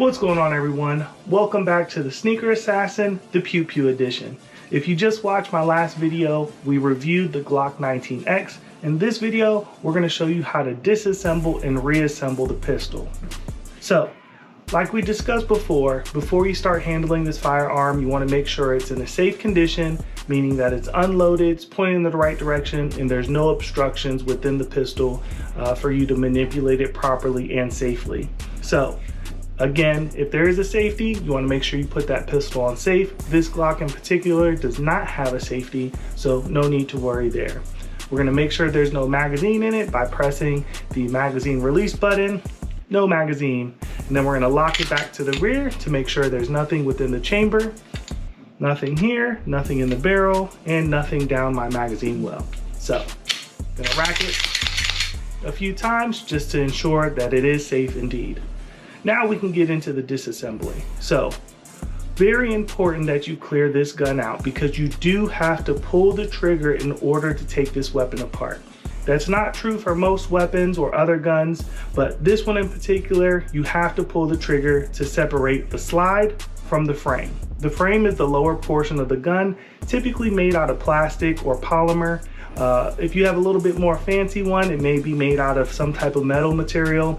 What's going on, everyone? Welcome back to the Sneaker Assassin, the Pew Pew edition. If you just watched my last video, we reviewed the Glock 19X. In this video, we're going to show you how to disassemble and reassemble the pistol. So, like we discussed before you start handling this firearm, you want to make sure it's in a safe condition, meaning that it's unloaded, it's pointing in the right direction, and there's no obstructions within the pistol for you to manipulate it properly and safely. So, again, if there is a safety, you want to make sure you put that pistol on safe. This Glock in particular does not have a safety, so no need to worry there. We're going to make sure there's no magazine in it by pressing the magazine release button. No magazine. And then we're going to lock it back to the rear to make sure there's nothing within the chamber, nothing here, nothing in the barrel, and nothing down my magazine well. So, I'm going to rack it a few times just to ensure that it is safe indeed. Now we can get into the disassembly. So, very important that you clear this gun out because you do have to pull the trigger in order to take this weapon apart. That's not true for most weapons or other guns, but this one in particular, you have to pull the trigger to separate the slide from the frame. The frame is the lower portion of the gun, typically made out of plastic or polymer. If you have a little bit more fancy one, it may be made out of some type of metal material.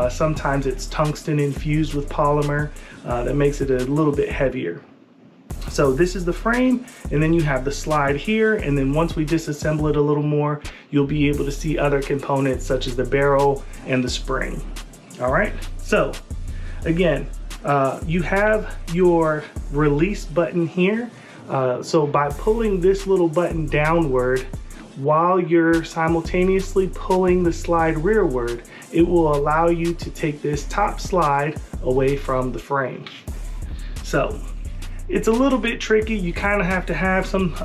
Sometimes it's tungsten infused with polymer that makes it a little bit heavier. So this is the frame, and then you have the slide here, and then once we disassemble it a little more, you'll be able to see other components such as the barrel and the spring. All right, so again, you have your release button here. So by pulling this little button downward, while you're simultaneously pulling the slide rearward, it will allow you to take this top slide away from the frame. So it's a little bit tricky. You kind of have to have some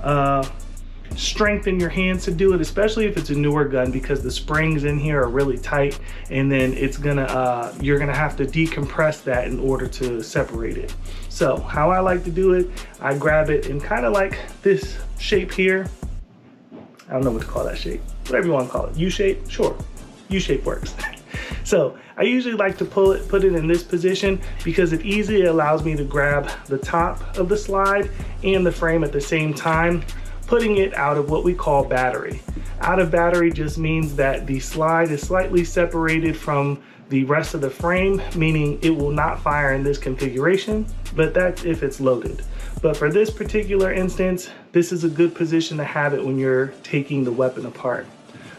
strength in your hands to do it, especially if it's a newer gun, because the springs in here are really tight, and then it's gonna you're gonna have to decompress that in order to separate it. So how I like to do it, I grab it in kind of like this shape here. I don't know what to call that shape, whatever you want to call it. U-shape, sure, U-shape works. So I usually like to put it in this position because it easily allows me to grab the top of the slide and the frame at the same time, putting it out of what we call battery. Out of battery just means that the slide is slightly separated from the rest of the frame, meaning it will not fire in this configuration, but that's if it's loaded. But for this particular instance, this is a good position to have it when you're taking the weapon apart.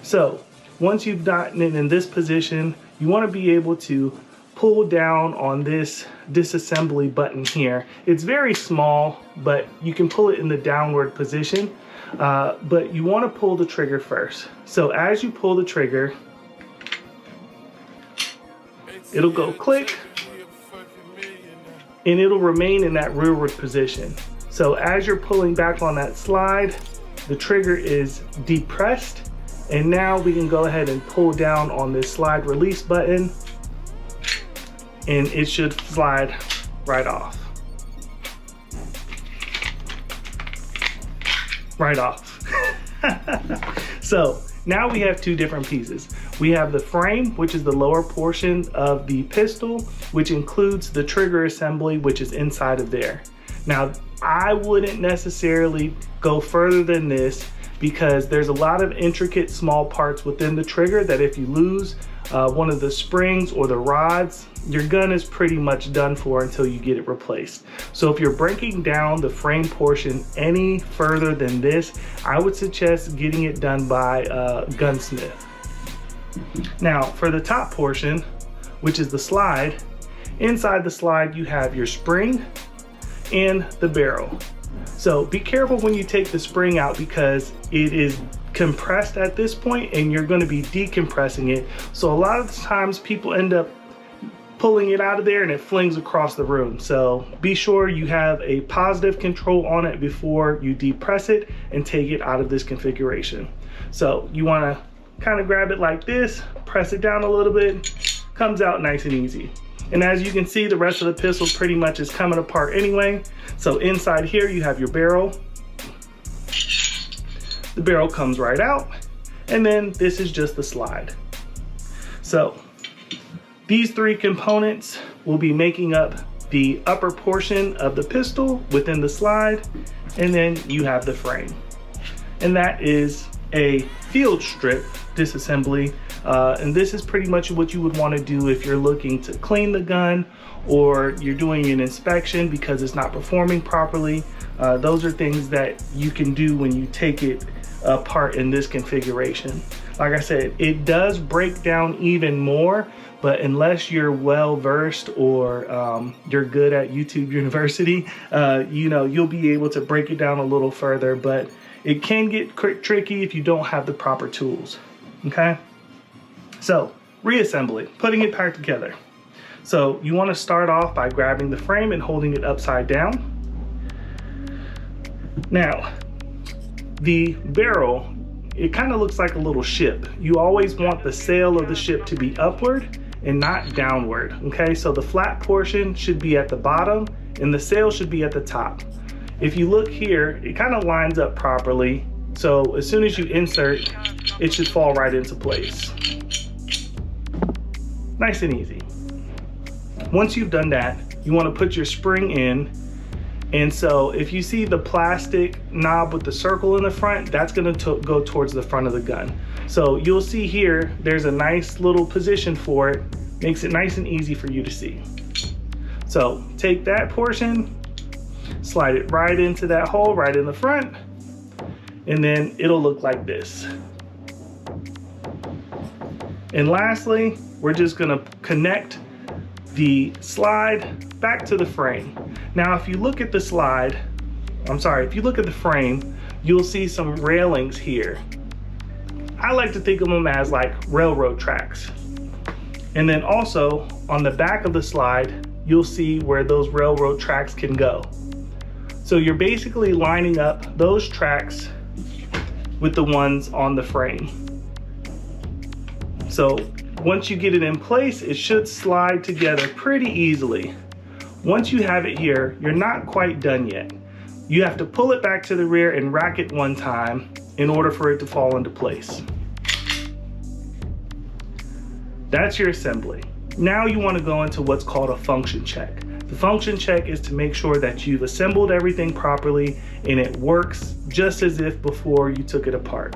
So once you've gotten it in this position, you want to be able to pull down on this disassembly button here. It's very small, but you can pull it in the downward position, but you want to pull the trigger first. So as you pull the trigger, it'll go click, and it'll remain in that rearward position. So as you're pulling back on that slide, the trigger is depressed, and now we can go ahead and pull down on this slide release button, and it should slide right off. Right off. So now we have two different pieces. We have the frame, which is the lower portion of the pistol, which includes the trigger assembly, which is inside of there. Now, I wouldn't necessarily go further than this because there's a lot of intricate small parts within the trigger that if you lose one of the springs or the rods, your gun is pretty much done for until you get it replaced. So if you're breaking down the frame portion any further than this, I would suggest getting it done by a gunsmith. Now for the top portion, which is the slide, inside the slide you have your spring and the barrel. So be careful when you take the spring out because it is compressed at this point and you're going to be decompressing it. So a lot of times people end up pulling it out of there and it flings across the room. So be sure you have a positive control on it before you depress it and take it out of this configuration. So you want to kind of grab it like this, press it down a little bit, comes out nice and easy. And as you can see, the rest of the pistol pretty much is coming apart anyway. So inside here you have your barrel. The barrel comes right out, and then this is just the slide. So These three components will be making up the upper portion of the pistol within the slide, and then you have the frame. And that is a field strip disassembly. And this is pretty much what you would want to do if you're looking to clean the gun or you're doing an inspection because it's not performing properly. Those are things that you can do when you take it apart in this configuration. Like I said, it does break down even more, but unless you're well versed or you're good at YouTube University, you know, you'll be able to break it down a little further, but it can get tricky if you don't have the proper tools, okay? So, reassembly, putting it back together. So you want to start off by grabbing the frame and holding it upside down. Now, the barrel, it kind of looks like a little ship. You always want the sail of the ship to be upward and not downward, okay? So the flat portion should be at the bottom and the sail should be at the top. If you look here, it kind of lines up properly. So as soon as you insert, it should fall right into place. Nice and easy. Once you've done that, you want to put your spring in. And so if you see the plastic knob with the circle in the front, that's going to go towards the front of the gun. So you'll see here, there's a nice little position for it. Makes it nice and easy for you to see. So take that portion, slide it right into that hole right in the front, and then it'll look like this. And lastly, we're just going to connect the slide back to the frame. Now, if you look at the slide, if you look at the frame, you'll see some railings here. I like to think of them as like railroad tracks. And then also on the back of the slide, you'll see where those railroad tracks can go. So you're basically lining up those tracks with the ones on the frame. So once you get it in place, it should slide together pretty easily. Once you have it here, you're not quite done yet. You have to pull it back to the rear and rack it one time in order for it to fall into place. That's your assembly. Now you want to go into what's called a function check. The function check is to make sure that you've assembled everything properly and it works just as if before you took it apart.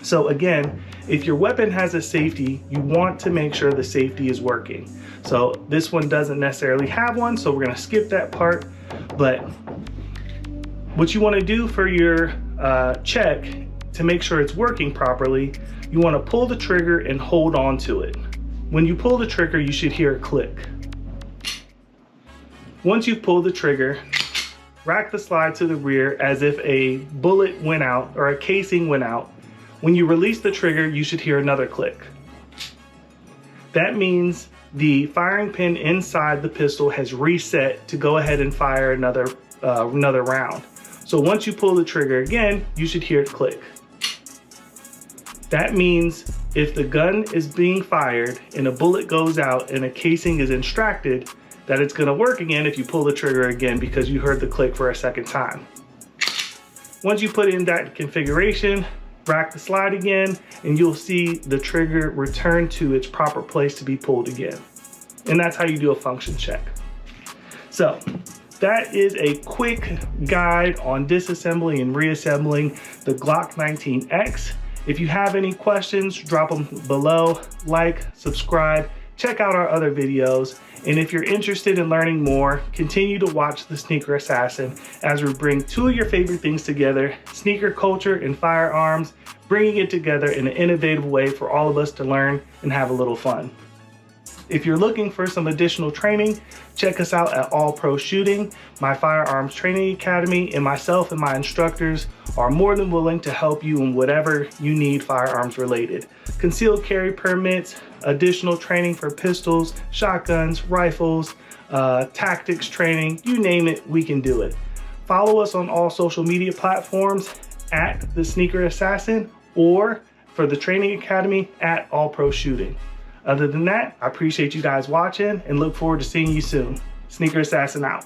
So again, if your weapon has a safety, you want to make sure the safety is working. So this one doesn't necessarily have one, so we're going to skip that part. But what you want to do for your check to make sure it's working properly, you want to pull the trigger and hold on to it. When you pull the trigger, you should hear a click. Once you've pulled the trigger, rack the slide to the rear as if a bullet went out or a casing went out. When you release the trigger, you should hear another click. That means the firing pin inside the pistol has reset to go ahead and fire another round. So once you pull the trigger again, you should hear it click. That means if the gun is being fired and a bullet goes out and a casing is extracted, that it's going to work again if you pull the trigger again because you heard the click for a second time. Once you put in that configuration, rack the slide again, and you'll see the trigger return to its proper place to be pulled again. And that's how you do a function check. So that is a quick guide on disassembling and reassembling the Glock 19X. If you have any questions, drop them below, like, subscribe, check out our other videos. And if you're interested in learning more, continue to watch The Sneaker Assassin as we bring two of your favorite things together, sneaker culture and firearms, bringing it together in an innovative way for all of us to learn and have a little fun. If you're looking for some additional training, check us out at All Pro Shooting, my firearms training academy, and myself and my instructors are more than willing to help you in whatever you need firearms related. Concealed carry permits, additional training for pistols, shotguns, rifles, tactics training, you name it, we can do it. Follow us on all social media platforms at The Sneaker Assassin or for the Training Academy at All Pro Shooting. Other than that, I appreciate you guys watching and look forward to seeing you soon. Sneaker Assassin out.